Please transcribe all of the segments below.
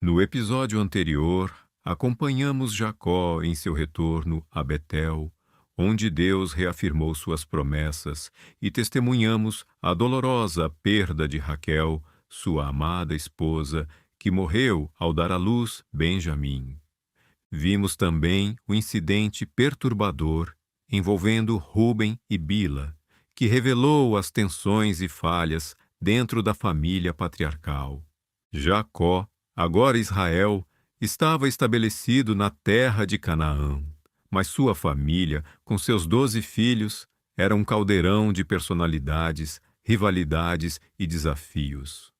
No episódio anterior, acompanhamos Jacó em seu retorno a Betel, onde Deus reafirmou suas promessas, e testemunhamos a dolorosa perda de Raquel, sua amada esposa, que morreu ao dar à luz Benjamim. Vimos também o incidente perturbador envolvendo Ruben e Bila, que revelou as tensões e falhas dentro da família patriarcal. Jacó, agora Israel, estava estabelecido na terra de Canaã, mas sua família, com seus 12 filhos, era um caldeirão de personalidades, rivalidades e desafios.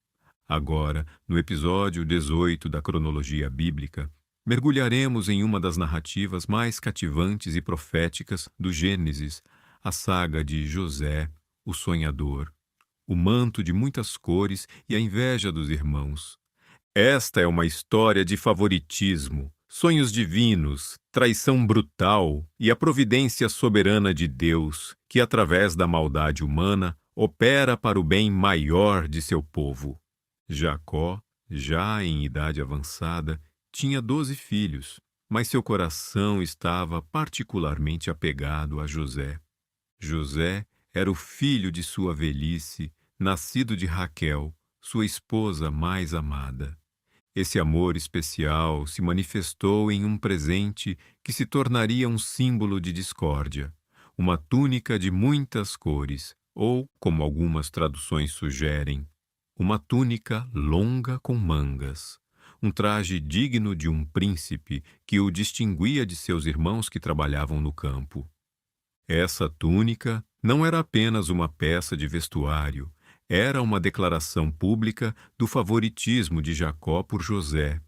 Agora, no episódio 18 da cronologia bíblica, mergulharemos em uma das narrativas mais cativantes e proféticas do Gênesis, a saga de José, o sonhador, o manto de muitas cores e a inveja dos irmãos. Esta é uma história de favoritismo, sonhos divinos, traição brutal e a providência soberana de Deus, que através da maldade humana opera para o bem maior de seu povo. Jacó, já em idade avançada, tinha 12 filhos, mas seu coração estava particularmente apegado a José. José era o filho de sua velhice, nascido de Raquel, sua esposa mais amada. Esse amor especial se manifestou em um presente que se tornaria um símbolo de discórdia, uma túnica de muitas cores, ou, como algumas traduções sugerem, uma túnica longa com mangas, um traje digno de um príncipe que o distinguia de seus irmãos que trabalhavam no campo. Essa túnica não era apenas uma peça de vestuário, era uma declaração pública do favoritismo de Jacó por José.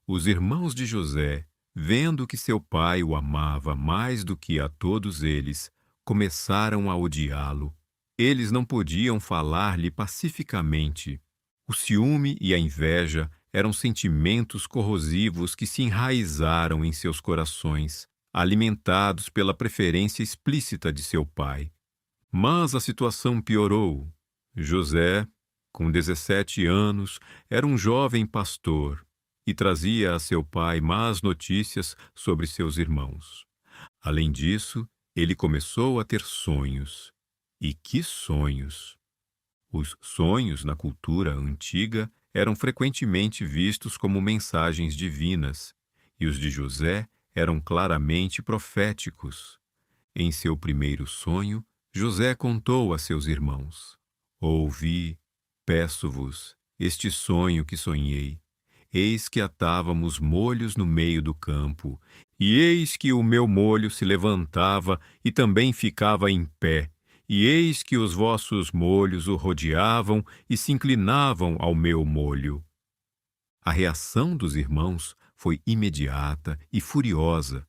Os irmãos de José, vendo que seu pai o amava mais do que a todos eles, começaram a odiá-lo. Eles não podiam falar-lhe pacificamente. O ciúme e a inveja eram sentimentos corrosivos que se enraizaram em seus corações, alimentados pela preferência explícita de seu pai. Mas a situação piorou. José, com 17 anos, era um jovem pastor e trazia a seu pai más notícias sobre seus irmãos. Além disso, ele começou a ter sonhos. E que sonhos! Os sonhos, na cultura antiga, eram frequentemente vistos como mensagens divinas, e os de José eram claramente proféticos. Em seu primeiro sonho, José contou a seus irmãos: Ouvi, peço-vos, este sonho que sonhei. Eis que atávamos molhos no meio do campo, e eis que o meu molho se levantava e também ficava em pé, e eis que os vossos molhos o rodeavam e se inclinavam ao meu molho. A reação dos irmãos foi imediata e furiosa.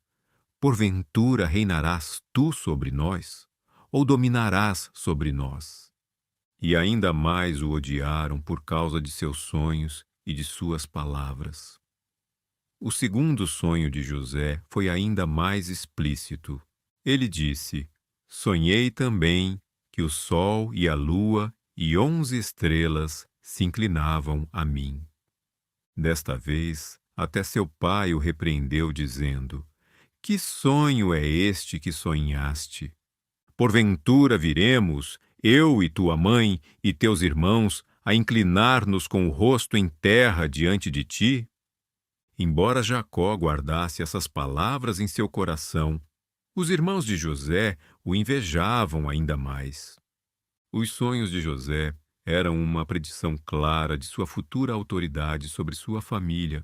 Porventura reinarás tu sobre nós? Ou dominarás sobre nós? E ainda mais o odiaram por causa de seus sonhos e de suas palavras. O segundo sonho de José foi ainda mais explícito. Ele disse: Sonhei também que o sol e a lua e 11 estrelas se inclinavam a mim. Desta vez, até seu pai o repreendeu, dizendo: Que sonho é este que sonhaste? Porventura viremos, eu e tua mãe e teus irmãos, a inclinar-nos com o rosto em terra diante de ti? Embora Jacó guardasse essas palavras em seu coração, os irmãos de José o invejavam ainda mais. Os sonhos de José eram uma predição clara de sua futura autoridade sobre sua família,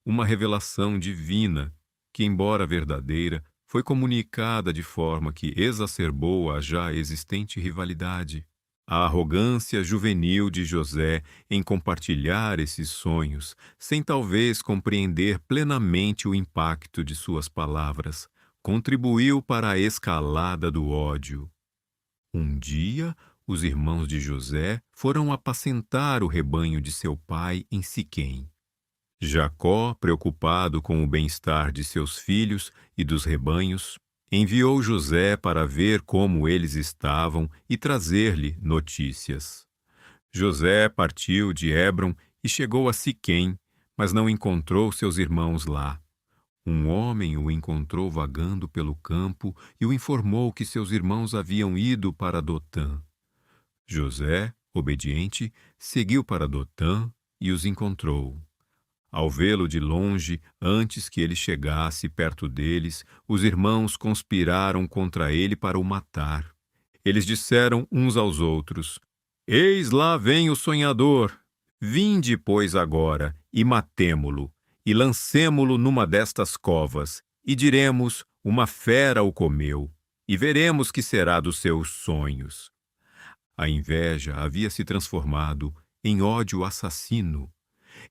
uma revelação divina que, embora verdadeira, foi comunicada de forma que exacerbou a já existente rivalidade. A arrogância juvenil de José em compartilhar esses sonhos, sem talvez compreender plenamente o impacto de suas palavras, contribuiu para a escalada do ódio. Um dia, os irmãos de José foram apacentar o rebanho de seu pai em Siquém. Jacó, preocupado com o bem-estar de seus filhos e dos rebanhos, enviou José para ver como eles estavam e trazer-lhe notícias. José partiu de Hébron e chegou a Siquém, mas não encontrou seus irmãos lá. Um homem o encontrou vagando pelo campo e o informou que seus irmãos haviam ido para Dotã. José, obediente, seguiu para Dotã e os encontrou. Ao vê-lo de longe, antes que ele chegasse perto deles, os irmãos conspiraram contra ele para o matar. Eles disseram uns aos outros: Eis lá vem o sonhador. Vinde, pois, agora, e matemo-lo, e lancemo-lo numa destas covas, e diremos: uma fera o comeu, e veremos que será dos seus sonhos. A inveja havia se transformado em ódio assassino.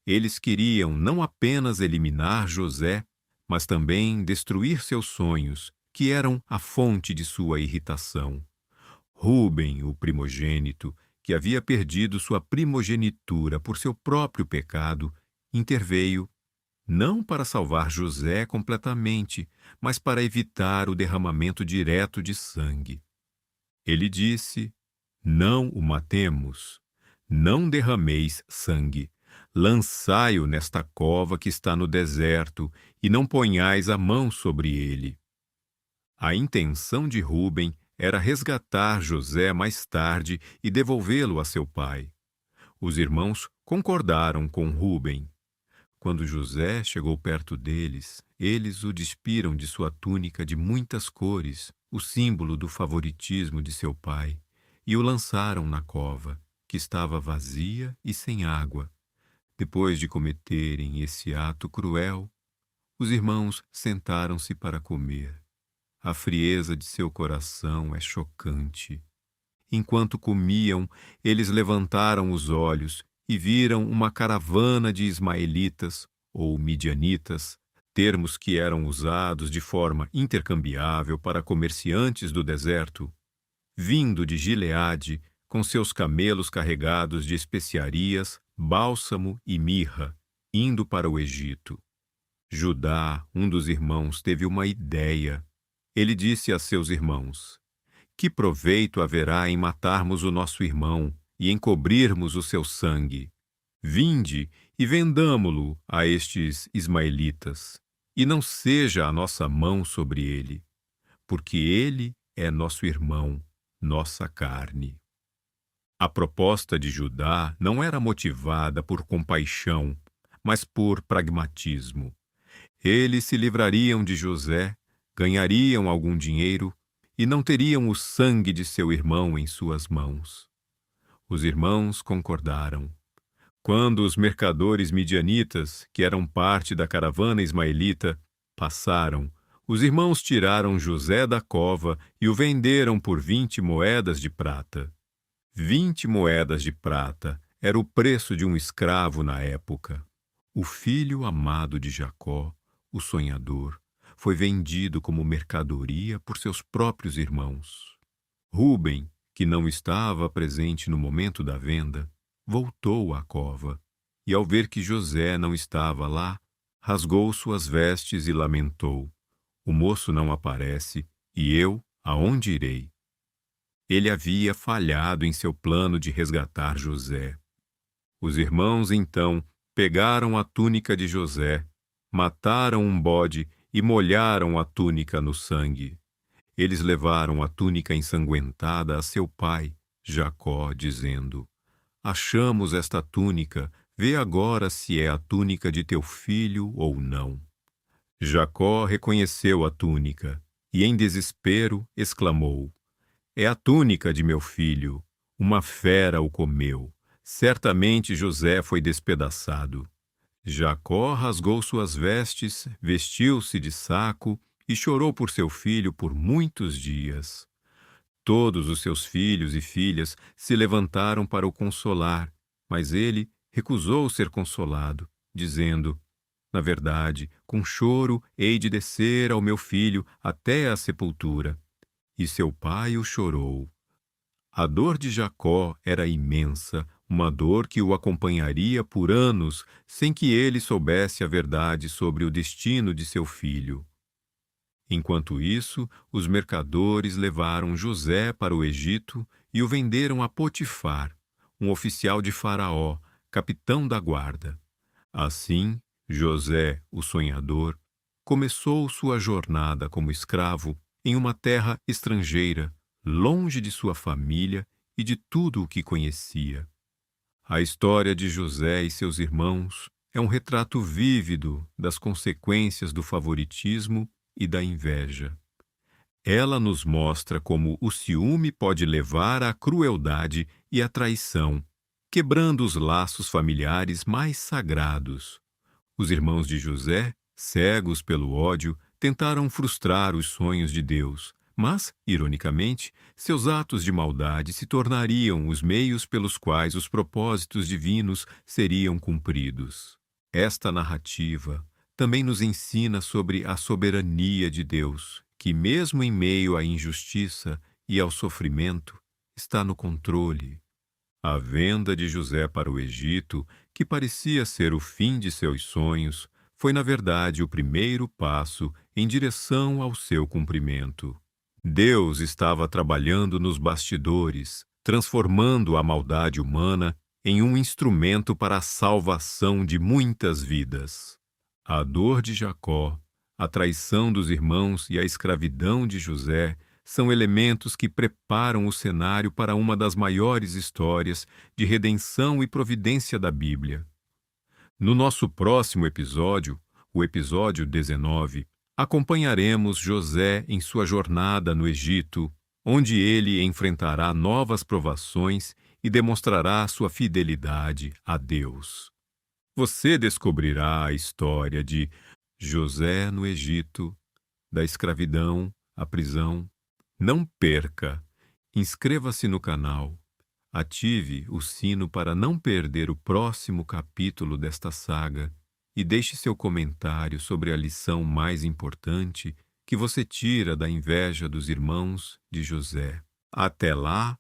Eles queriam não apenas eliminar José, mas também destruir seus sonhos, que eram a fonte de sua irritação. Rúben, o primogênito, que havia perdido sua primogenitura por seu próprio pecado, interveio, não para salvar José completamente, mas para evitar o derramamento direto de sangue. Ele disse: Não o matemos, não derrameis sangue. Lançai-o nesta cova que está no deserto, e não ponhais a mão sobre ele. A intenção de Rúben era resgatar José mais tarde e devolvê-lo a seu pai. Os irmãos concordaram com Rúben. Quando José chegou perto deles, eles o despiram de sua túnica de muitas cores, o símbolo do favoritismo de seu pai, e o lançaram na cova, que estava vazia e sem água. Depois de cometerem esse ato cruel, os irmãos sentaram-se para comer. A frieza de seu coração é chocante. Enquanto comiam, eles levantaram os olhos e viram uma caravana de ismaelitas, ou midianitas, termos que eram usados de forma intercambiável para comerciantes do deserto, vindo de Gileade, com seus camelos carregados de especiarias, bálsamo e mirra, indo para o Egito. Judá, um dos irmãos, teve uma ideia. Ele disse a seus irmãos: Que proveito haverá em matarmos o nosso irmão e encobrirmos o seu sangue? Vinde e vendamo-lo a estes ismaelitas, e não seja a nossa mão sobre ele, porque ele é nosso irmão, nossa carne. A proposta de Judá não era motivada por compaixão, mas por pragmatismo. Eles se livrariam de José, ganhariam algum dinheiro e não teriam o sangue de seu irmão em suas mãos. Os irmãos concordaram. Quando os mercadores midianitas, que eram parte da caravana ismaelita, passaram, os irmãos tiraram José da cova e o venderam por 20 moedas de prata. 20 moedas de prata era o preço de um escravo na época. O filho amado de Jacó, o sonhador, foi vendido como mercadoria por seus próprios irmãos. Rúben, que não estava presente no momento da venda, voltou à cova, e ao ver que José não estava lá, rasgou suas vestes e lamentou: O moço não aparece, e eu aonde irei? Ele havia falhado em seu plano de resgatar José. Os irmãos, então, pegaram a túnica de José, mataram um bode e molharam a túnica no sangue. Eles levaram a túnica ensanguentada a seu pai, Jacó, dizendo: Achamos esta túnica, vê agora se é a túnica de teu filho ou não. Jacó reconheceu a túnica e, em desespero, exclamou: É a túnica de meu filho, uma fera o comeu. Certamente José foi despedaçado. Jacó rasgou suas vestes, vestiu-se de saco e chorou por seu filho por muitos dias. Todos os seus filhos e filhas se levantaram para o consolar, mas ele recusou ser consolado, dizendo: Na verdade, com choro hei de descer ao meu filho até a sepultura. E seu pai o chorou. A dor de Jacó era imensa, uma dor que o acompanharia por anos sem que ele soubesse a verdade sobre o destino de seu filho. Enquanto isso, os mercadores levaram José para o Egito e o venderam a Potifar, um oficial de Faraó, capitão da guarda. Assim, José, o sonhador, começou sua jornada como escravo em uma terra estrangeira, longe de sua família e de tudo o que conhecia. A história de José e seus irmãos é um retrato vívido das consequências do favoritismo e da inveja. Ela nos mostra como o ciúme pode levar à crueldade e à traição, quebrando os laços familiares mais sagrados. Os irmãos de José, cegos pelo ódio, tentaram frustrar os sonhos de Deus, mas, ironicamente, seus atos de maldade se tornariam os meios pelos quais os propósitos divinos seriam cumpridos. Esta narrativa também nos ensina sobre a soberania de Deus, que, mesmo em meio à injustiça e ao sofrimento, está no controle. A venda de José para o Egito, que parecia ser o fim de seus sonhos, foi na verdade o primeiro passo em direção ao seu cumprimento. Deus estava trabalhando nos bastidores, transformando a maldade humana em um instrumento para a salvação de muitas vidas. A dor de Jacó, a traição dos irmãos e a escravidão de José são elementos que preparam o cenário para uma das maiores histórias de redenção e providência da Bíblia. No nosso próximo episódio, o episódio 19, acompanharemos José em sua jornada no Egito, onde ele enfrentará novas provações e demonstrará sua fidelidade a Deus. Você descobrirá a história de José no Egito, da escravidão à prisão. Não perca! Inscreva-se no canal. Ative o sino para não perder o próximo capítulo desta saga e deixe seu comentário sobre a lição mais importante que você tira da inveja dos irmãos de José. Até lá!